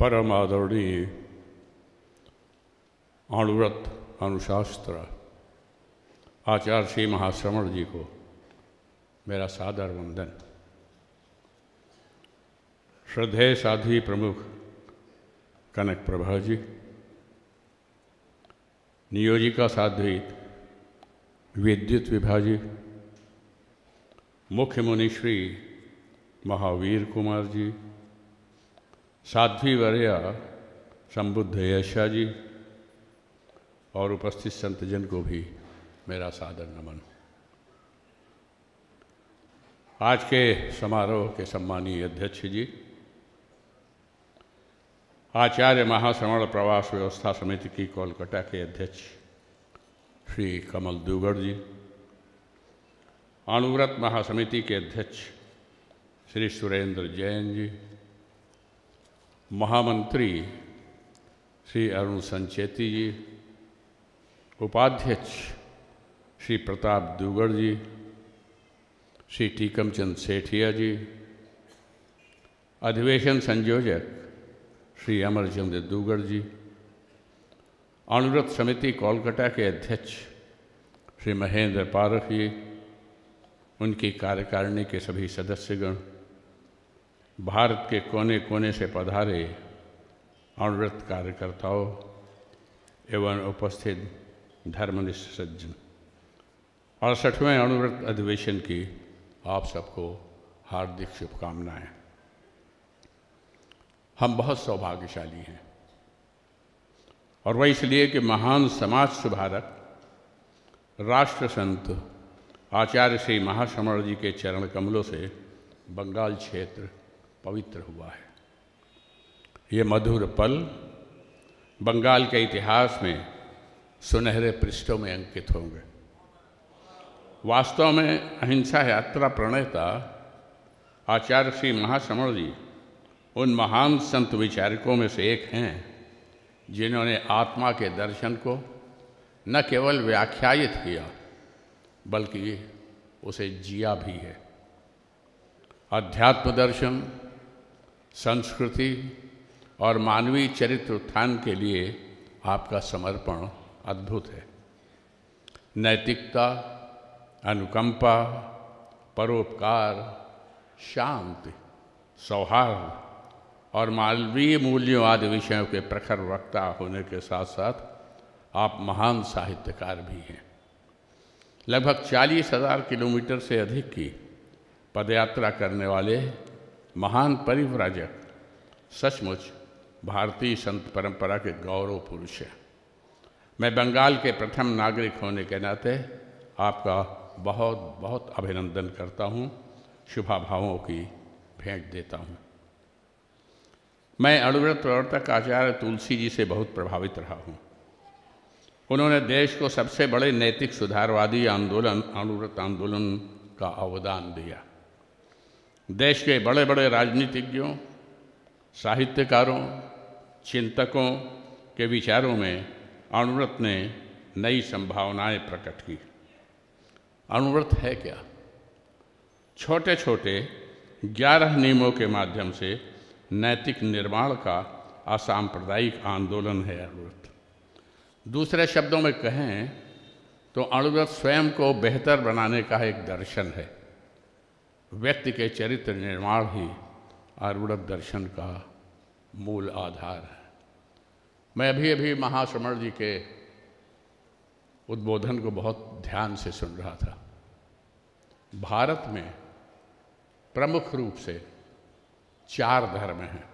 परम आदरणीय अणुव्रत अनुशास्त्र आचार्य श्री महाश्रवण जी को मेरा सादर वंदन। श्रद्धेय साध्वी प्रमुख कनक प्रभा जी, नियोजिका साध्वी विद्युत विभा जी, मुख्य मुनि श्री महावीर कुमार जी, साध्वी वर्या संबुद्ध यशा जी और उपस्थित संतजन को भी मेरा सादर नमन। आज के समारोह के सम्मानीय अध्यक्ष जी, आचार्य महाश्रवण प्रवास व्यवस्था समिति की कोलकाता के अध्यक्ष श्री कमल दुगड़ जी, अणुव्रत महासमिति के अध्यक्ष श्री सुरेंद्र जैन जी, महामंत्री श्री अरुण संचेती जी, उपाध्यक्ष श्री प्रताप दुगड़ जी, श्री टीकमचंद सेठिया जी, अधिवेशन संयोजक श्री अमरचंद दुगड़ जी, अणुव्रत समिति कोलकाता के अध्यक्ष श्री महेंद्र पारख जी, उनकी कार्यकारिणी के सभी सदस्यगण, भारत के कोने कोने से पधारे अणुव्रत कार्यकर्ताओं एवं उपस्थित धर्मनिष्ठ सज्जन, 68वें अणुव्रत अधिवेशन की आप सबको हार्दिक शुभकामनाएं। हम बहुत सौभाग्यशाली हैं और वह इसलिए कि महान समाज सुधारक राष्ट्र संत आचार्य श्री महाश्रवण जी के चरण कमलों से बंगाल क्षेत्र पवित्र हुआ है। ये मधुर पल बंगाल के इतिहास में सुनहरे पृष्ठों में अंकित होंगे। वास्तव में अहिंसा यात्रा प्रणेता आचार्य श्री महाश्रवण जी उन महान संत विचारकों में से एक हैं जिन्होंने आत्मा के दर्शन को न केवल व्याख्यायित किया बल्कि उसे जिया भी है। अध्यात्म दर्शन, संस्कृति और मानवीय चरित्र उत्थान के लिए आपका समर्पण अद्भुत है। नैतिकता, अनुकंपा, परोपकार, शांति, सौहार्द और मानवीय मूल्यों आदि विषयों के प्रखर वक्ता होने के साथ साथ आप महान साहित्यकार भी हैं। लगभग 40,000 किलोमीटर से अधिक की पदयात्रा करने वाले महान परिव्राजक सचमुच भारतीय संत परंपरा के गौरव पुरुष हैं। मैं बंगाल के प्रथम नागरिक होने के नाते आपका बहुत बहुत अभिनंदन करता हूँ, शुभाभावों की भेंट देता हूँ। मैं अणुव्रत प्रवर्तक आचार्य तुलसी जी से बहुत प्रभावित रहा हूँ। उन्होंने देश को सबसे बड़े नैतिक सुधारवादी आंदोलन अणुव्रत आंदोलन का अवदान दिया। देश के बड़े बड़े राजनीतिज्ञों, साहित्यकारों, चिंतकों के विचारों में अणुव्रत ने नई संभावनाएं प्रकट की। अणुव्रत है क्या? छोटे छोटे 11 नियमों के माध्यम से नैतिक निर्माण का असांप्रदायिक आंदोलन है अणुव्रत। दूसरे शब्दों में कहें तो अणुव्रत स्वयं को बेहतर बनाने का एक दर्शन है। व्यक्ति के चरित्र निर्माण ही अणुव्रत दर्शन का मूल आधार है। मैं अभी महाश्रवण जी के उद्बोधन को बहुत ध्यान से सुन रहा था। भारत में प्रमुख रूप से 4 धर्म हैं: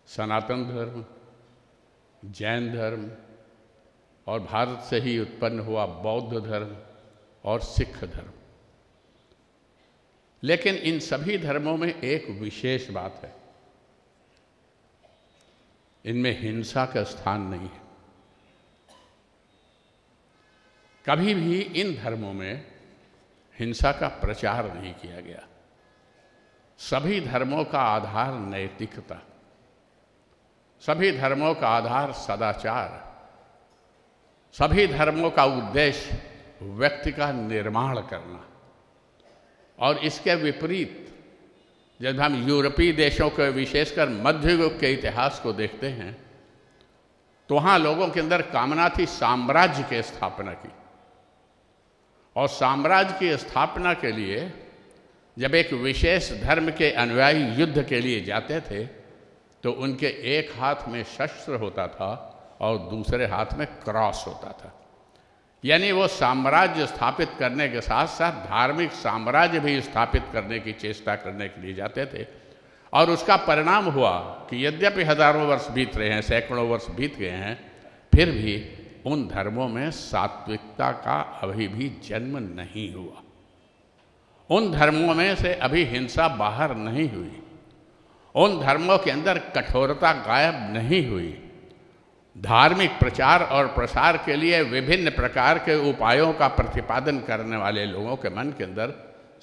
सनातन धर्म, जैन धर्म और भारत से ही उत्पन्न हुआ बौद्ध धर्म और सिख धर्म। लेकिन इन सभी धर्मों में एक विशेष बात है, इनमें हिंसा का स्थान नहीं है। कभी भी इन धर्मों में हिंसा का प्रचार नहीं किया गया। सभी धर्मों का आधार नैतिकता, सभी धर्मों का आधार सदाचार, सभी धर्मों का उद्देश्य व्यक्ति का निर्माण करना और इसके विपरीत जब हम यूरोपीय देशों के विशेषकर मध्य युग के इतिहास को देखते हैं तो वहाँ लोगों के अंदर कामना थी साम्राज्य की स्थापना की, और साम्राज्य की स्थापना के लिए जब एक विशेष धर्म के अनुयायी युद्ध के लिए जाते थे तो उनके एक हाथ में शस्त्र होता था और दूसरे हाथ में क्रॉस होता था। यानी वो साम्राज्य स्थापित करने के साथ साथ धार्मिक साम्राज्य भी स्थापित करने की चेष्टा करने के लिए जाते थे। और उसका परिणाम हुआ कि यद्यपि हजारों वर्ष बीत रहे हैं, सैकड़ों वर्ष बीत गए हैं, फिर भी उन धर्मों में सात्विकता का अभी भी जन्म नहीं हुआ। उन धर्मों में से अभी हिंसा बाहर नहीं हुई, उन धर्मों के अंदर कठोरता गायब नहीं हुई। धार्मिक प्रचार और प्रसार के लिए विभिन्न प्रकार के उपायों का प्रतिपादन करने वाले लोगों के मन के अंदर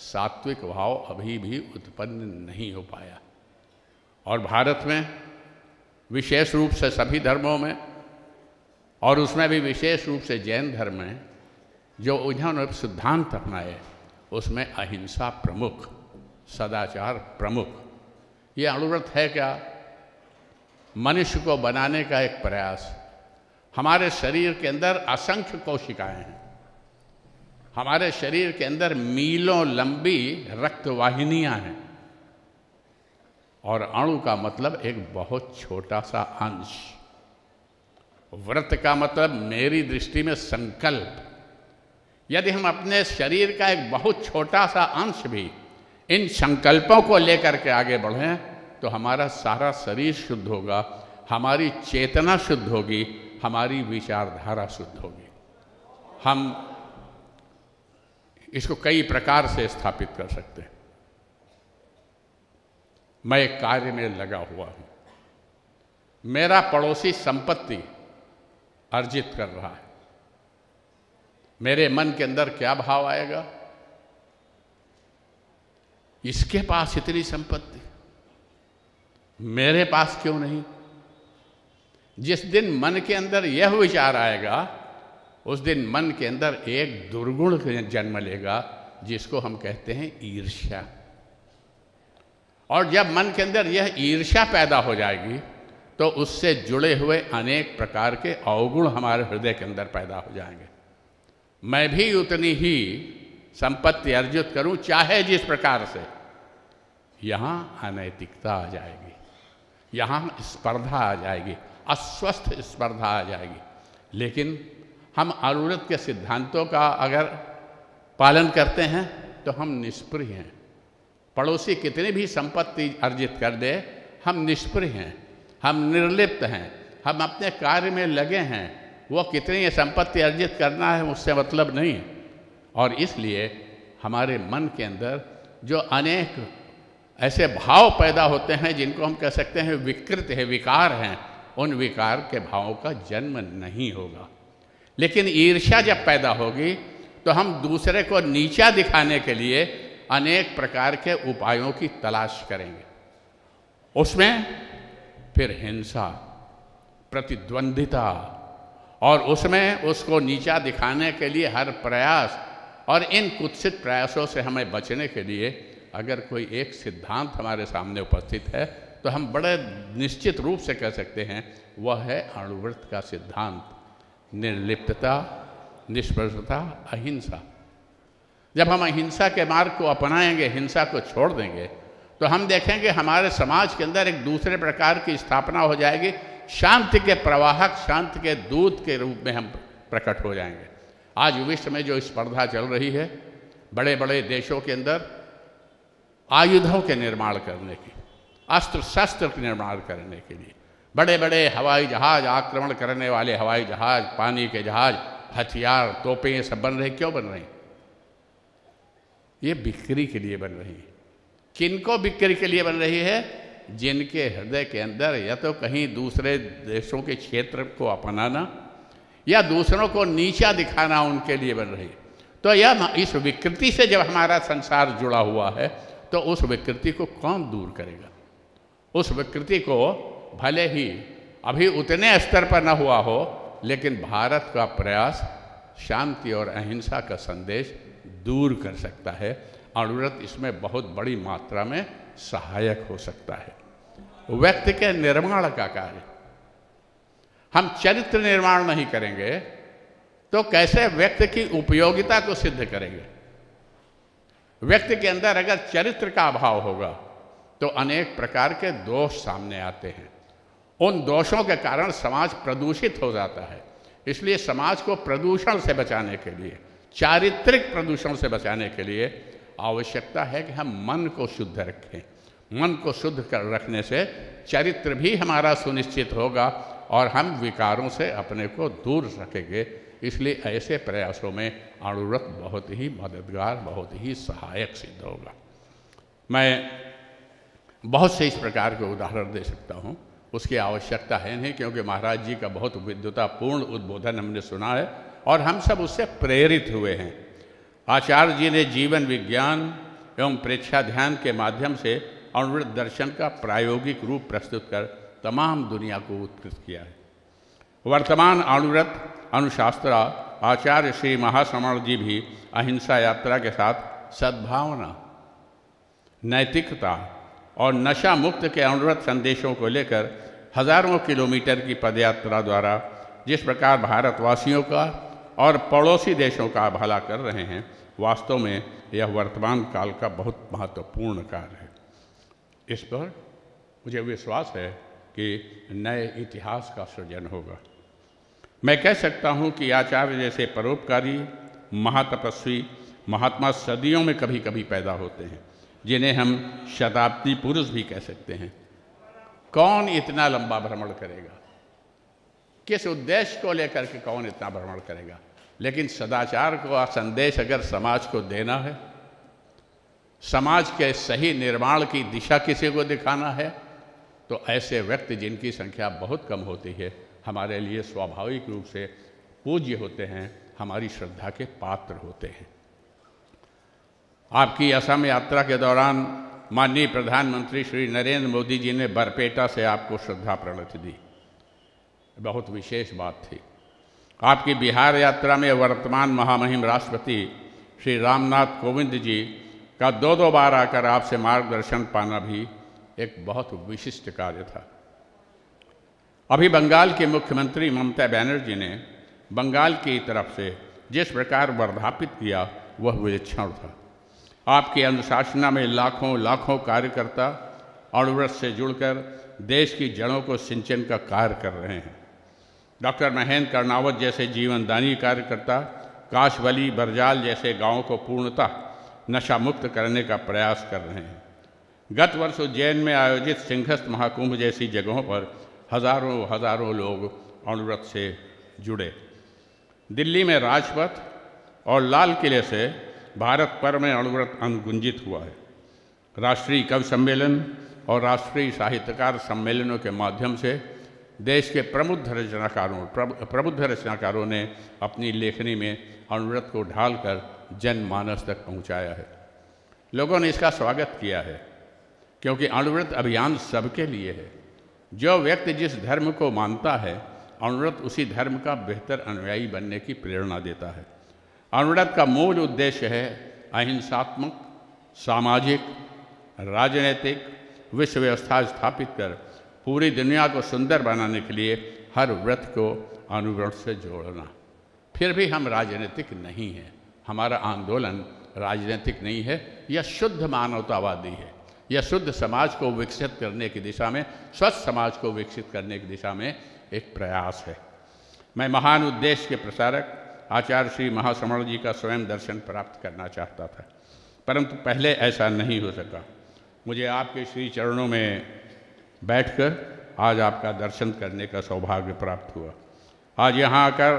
सात्विक भाव अभी भी उत्पन्न नहीं हो पाया। और भारत में विशेष रूप से सभी धर्मों में, और उसमें भी विशेष रूप से जैन धर्म में जो उन्होंने सिद्धांत अपनाए उसमें अहिंसा प्रमुख, सदाचार प्रमुख। ये अणुव्रत है क्या? मनुष्य को बनाने का एक प्रयास। हमारे शरीर के अंदर असंख्य कोशिकाएं हैं, हमारे शरीर के अंदर मीलों लंबी रक्तवाहिनियां हैं, और अणु का मतलब एक बहुत छोटा सा अंश। व्रत का मतलब मेरी दृष्टि में संकल्प। यदि हम अपने शरीर का एक बहुत छोटा सा अंश भी इन संकल्पों को लेकर के आगे बढ़ें तो हमारा सारा शरीर शुद्ध होगा, हमारी चेतना शुद्ध होगी, हमारी विचारधारा शुद्ध होगी। हम इसको कई प्रकार से स्थापित कर सकते हैं। मैं एक कार्य में लगा हुआ हूं, मेरा पड़ोसी संपत्ति अर्जित कर रहा है, मेरे मन के अंदर क्या भाव आएगा? इसके पास इतनी संपत्ति, मेरे पास क्यों नहीं? जिस दिन मन के अंदर यह विचार आएगा उस दिन मन के अंदर एक दुर्गुण जन्म लेगा जिसको हम कहते हैं ईर्ष्या। और जब मन के अंदर यह ईर्ष्या पैदा हो जाएगी तो उससे जुड़े हुए अनेक प्रकार के अवगुण हमारे हृदय के अंदर पैदा हो जाएंगे। मैं भी उतनी ही संपत्ति अर्जित करूं चाहे जिस प्रकार से, यहां अनैतिकता आ जाएगी, यहां स्पर्धा आ जाएगी, अस्वस्थ स्पर्धा आ जाएगी। लेकिन हम अणुव्रत के सिद्धांतों का अगर पालन करते हैं तो हम निष्प्रिय हैं। पड़ोसी कितनी भी संपत्ति अर्जित कर दे, हम निष्प्रिय हैं, हम निर्लिप्त हैं, हम अपने कार्य में लगे हैं। वो कितनी संपत्ति अर्जित करना है उससे मतलब नहीं है। और इसलिए हमारे मन के अंदर जो अनेक ऐसे भाव पैदा होते हैं जिनको हम कह सकते हैं विकृत है, विकार हैं, उन विकार के भावों का जन्म नहीं होगा। लेकिन ईर्ष्या जब पैदा होगी तो हम दूसरे को नीचा दिखाने के लिए अनेक प्रकार के उपायों की तलाश करेंगे। उसमें फिर हिंसा, प्रतिद्वंदिता, और उसमें उसको नीचा दिखाने के लिए हर प्रयास, और इन कुत्सित प्रयासों से हमें बचने के लिए अगर कोई एक सिद्धांत हमारे सामने उपस्थित है तो हम बड़े निश्चित रूप से कह सकते हैं वह है अणुव्रत का सिद्धांत, निर्लिप्तता, निष्पक्षता, अहिंसा। जब हम अहिंसा के मार्ग को अपनाएंगे, हिंसा को छोड़ देंगे, तो हम देखेंगे हमारे समाज के अंदर एक दूसरे प्रकार की स्थापना हो जाएगी। शांति के प्रवाहक, शांति के दूत के रूप में हम प्रकट हो जाएंगे। आज विश्व में जो स्पर्धा चल रही है बड़े बड़े देशों के अंदर आयुधों के निर्माण करने की, अस्त्र शस्त्र के निर्माण करने के लिए, बड़े बड़े हवाई जहाज, आक्रमण करने वाले हवाई जहाज, पानी के जहाज, हथियार, तोपें, ये सब बन रहे। क्यों बन रही? ये बिक्री के लिए बन रही है। किनको बिक्री के लिए बन रही है? जिनके हृदय के अंदर या तो कहीं दूसरे देशों के क्षेत्र को अपनाना या दूसरों को नीचा दिखाना उनके लिए बन रही है। तो यह इस विकृति से जब हमारा संसार जुड़ा हुआ है तो उस विकृति को कौन दूर करेगा? उस विकृति को भले ही अभी उतने स्तर पर न हुआ हो, लेकिन भारत का प्रयास शांति और अहिंसा का संदेश दूर कर सकता है। अणुव्रत इसमें बहुत बड़ी मात्रा में सहायक हो सकता है। व्यक्ति के निर्माण का कार्य, हम चरित्र निर्माण नहीं करेंगे तो कैसे व्यक्ति की उपयोगिता को सिद्ध करेंगे? व्यक्ति के अंदर अगर चरित्र का अभाव होगा तो अनेक प्रकार के दोष सामने आते हैं। उन दोषों के कारण समाज प्रदूषित हो जाता है। इसलिए समाज को प्रदूषण से बचाने के लिए, चारित्रिक प्रदूषण से बचाने के लिए आवश्यकता है कि हम मन को शुद्ध रखें। मन को शुद्ध कर रखने से चरित्र भी हमारा सुनिश्चित होगा और हम विकारों से अपने को दूर रखेंगे। इसलिए ऐसे प्रयासों में अणुव्रत बहुत ही मददगार, बहुत ही सहायक सिद्ध होगा। मैं बहुत से इस प्रकार के उदाहरण दे सकता हूँ, उसकी आवश्यकता है नहीं, क्योंकि महाराज जी का बहुत विद्वतापूर्ण उद्बोधन हमने सुना है और हम सब उससे प्रेरित हुए हैं। आचार्य जी ने जीवन विज्ञान एवं प्रेक्षा ध्यान के माध्यम से अणुव्रत दर्शन का प्रायोगिक रूप प्रस्तुत कर तमाम दुनिया को उत्कृत किया है। वर्तमान अणुव्रत अनुशास्त्रा आचार्य श्री महाश्रमण जी भी अहिंसा यात्रा के साथ सद्भावना, नैतिकता और नशा मुक्त के अणुव्रत संदेशों को लेकर हजारों किलोमीटर की पदयात्रा द्वारा जिस प्रकार भारतवासियों का और पड़ोसी देशों का भला कर रहे हैं, वास्तव में यह वर्तमान काल का बहुत महत्वपूर्ण कार्य है। इस पर मुझे विश्वास है कि नए इतिहास का सृजन होगा। मैं कह सकता हूँ कि आचार्य जैसे परोपकारी महातपस्वी महात्मा सदियों में कभी कभी पैदा होते हैं, जिन्हें हम शताब्दी पुरुष भी कह सकते हैं। कौन इतना लंबा भ्रमण करेगा? किस उद्देश्य को लेकर के कौन इतना भ्रमण करेगा? लेकिन सदाचार को संदेश अगर समाज को देना है, समाज के सही निर्माण की दिशा किसी को दिखाना है, तो ऐसे व्यक्ति जिनकी संख्या बहुत कम होती है, हमारे लिए स्वाभाविक रूप से पूज्य होते हैं, हमारी श्रद्धा के पात्र होते हैं। आपकी असम यात्रा के दौरान माननीय प्रधानमंत्री श्री नरेंद्र मोदी जी ने बरपेटा से आपको श्रद्धा प्रणति दी, बहुत विशेष बात थी। आपकी बिहार यात्रा में वर्तमान महामहिम राष्ट्रपति श्री रामनाथ कोविंद जी का दो बार आकर आपसे मार्गदर्शन पाना भी एक बहुत विशिष्ट कार्य था। अभी बंगाल के मुख्यमंत्री ममता बनर्जी ने बंगाल की तरफ से जिस प्रकार वर्धापित किया वह विलक्षण था। आपकी अनुशासना में लाखों लाखों कार्यकर्ता अणुव्रत से जुड़कर देश की जड़ों को सिंचन का कार्य कर रहे हैं। डॉक्टर महेंद्र कर्णावत जैसे जीवनदानी कार्यकर्ता काशवली बरजाल जैसे गांवों को पूर्णतः नशा मुक्त करने का प्रयास कर रहे हैं। गत वर्ष उज्जैन में आयोजित सिंहस्थ महाकुंभ जैसी जगहों पर हजारों लोग अणुव्रत से जुड़े। दिल्ली में राजपथ और लाल किले से भारत पर्व में अणुव्रत अनुगुंजित हुआ है। राष्ट्रीय कवि सम्मेलन और राष्ट्रीय साहित्यकार सम्मेलनों के माध्यम से देश के प्रबुद्ध रचनाकारों ने अपनी लेखनी में अणुव्रत को ढालकर जनमानस तक पहुंचाया है। लोगों ने इसका स्वागत किया है, क्योंकि अणुव्रत अभियान सबके लिए है। जो व्यक्ति जिस धर्म को मानता है, अणुव्रत उसी धर्म का बेहतर अनुयायी बनने की प्रेरणा देता है। अणुव्रत का मूल उद्देश्य है अहिंसात्मक, सामाजिक, राजनीतिक विश्व व्यवस्था स्थापित कर पूरी दुनिया को सुंदर बनाने के लिए हर व्रत को अणुव्रत से जोड़ना। फिर भी हम राजनीतिक नहीं हैं, हमारा आंदोलन राजनीतिक नहीं है, यह शुद्ध मानवतावादी है। यह शुद्ध समाज को विकसित करने की दिशा में, स्वस्थ समाज को विकसित करने की दिशा में एक प्रयास है। मैं महान उद्देश्य के प्रसारक आचार्य श्री महाश्रमण जी का स्वयं दर्शन प्राप्त करना चाहता था, परंतु पहले ऐसा नहीं हो सका। मुझे आपके श्री चरणों में बैठकर आज आपका दर्शन करने का सौभाग्य प्राप्त हुआ। आज यहाँ आकर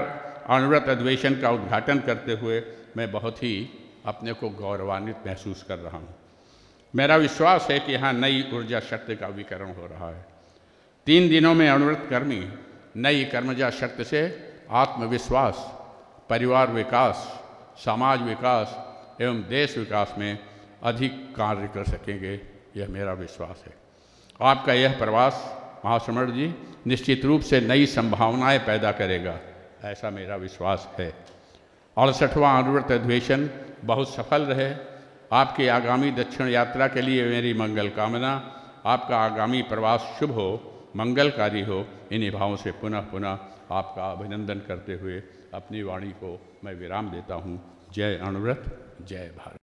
अणुव्रत अधिवेशन का उद्घाटन करते हुए मैं बहुत ही अपने को गौरवान्वित महसूस कर रहा हूँ। मेरा विश्वास है कि यहाँ नई ऊर्जा शक्ति का विकिरण हो रहा है। 3 दिनों में अणुव्रत कर्मी नई कर्मजा शक्ति से आत्मविश्वास, परिवार विकास, समाज विकास एवं देश विकास में अधिक कार्य कर सकेंगे, यह मेरा विश्वास है। आपका यह प्रवास महाश्रमण जी निश्चित रूप से नई संभावनाएं पैदा करेगा, ऐसा मेरा विश्वास है। 68वां अणुव्रत अधिवेशन बहुत सफल रहे आपकी आगामी दक्षिण यात्रा के लिए मेरी मंगल कामना। आपका आगामी प्रवास शुभ हो, मंगलकारी हो। इन्हीं भावों से पुनः पुनः आपका अभिनंदन करते हुए अपनी वाणी को मैं विराम देता हूँ। जय अणुव्रत, जय भारत।